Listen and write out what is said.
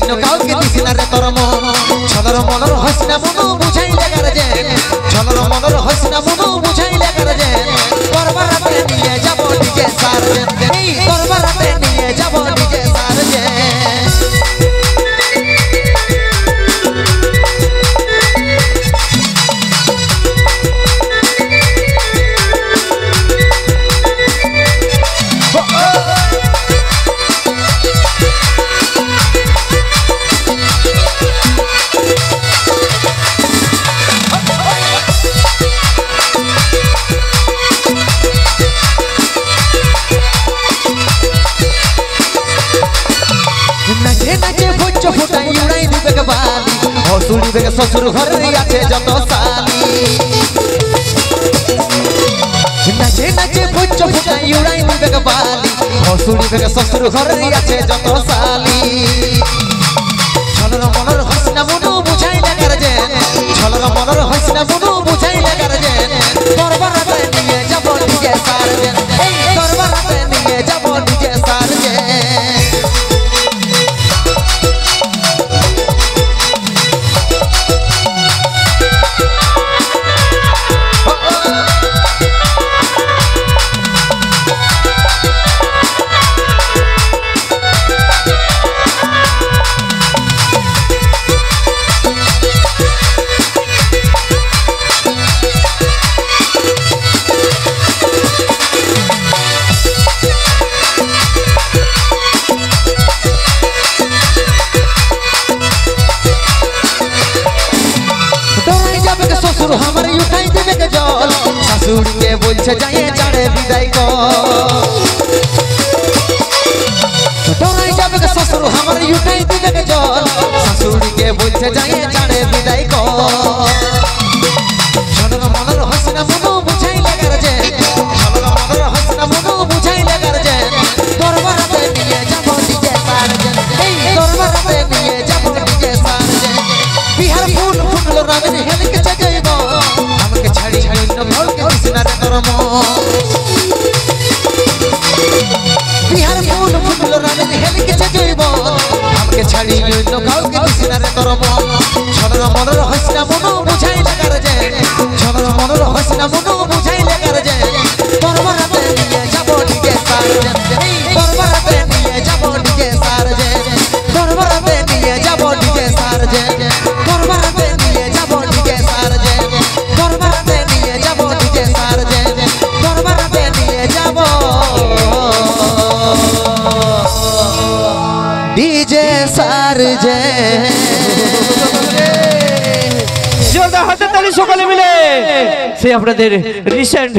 অন্য কাউকে দিছি না রে তোর মন ছলর মলর হসনা মনো বুঝাইলে গারজে ছলর মলর হসনা মনো বুঝাইলে গারজে করবারাতে নিয়ে যাব ডিজে সার্জেন এই করবারাতে নিয়ে যাব ডিজে সার্জেন हसुड़ी बेगे ससुर घर आछे जत साली नाचे नाचे बच्चा फुटाई उड़ाई बेगे बाली हसुड़ी बेगे ससुर घर आछे जत साली छलर मनर हसना मनो बुझाई लागार जे छलर मनर हसना मनो बुझाई लागार जे करबाराते निये जाबो डिजे सार्जेन এই करबाराते निये जाबो डिजे सार्जेन हमारे उठाई देवे के जल ससुर के बोलछे जाए जाड़े विदाई को डराई जावे के ससुर हमारे उठाई देवे के जल ससुर के बोलछे जाए जाड़े विदाई को छलर मनर हसना मनो बुझाई लागार जे छलर मनर हसना मनो बुझाई लागार जे करबाराते निये जाबो डिजे सार्जेन এই करबाराते निये जाबो डिजे सार्जेन बिहार फूल फुटलो रागन हेलके जाइबो हमके छाड़ी अন্য কাউকে দিছি না রে তোর মন बिहार फूल फुटलो रागन हेलके जाइबो हमके छाड़ी अন্য কাউকে দিছি না রে তোর মন ছলর মলর হসনা মনো বুঝাই লাগার যে ছলর মলর হসনা মনো বুঝাই লাগার যে করবারাতে নিয়ে যাব ডিজে সার্জেন এই করবারাতে নিয়ে যাব ডিজে সার্জেন করবারাতে নিয়ে যাব ডিজে সার্জেন করবারাতে নিয়ে যাব ডিজে সার্জেন করবারাতে নিয়ে যাব ডিজে সার্জেন করবারাতে নিয়ে যাব ডিজে সার্জেন জোরদার হাতে তালি সকলে মিলে সে আপনাদের রিসেন্ট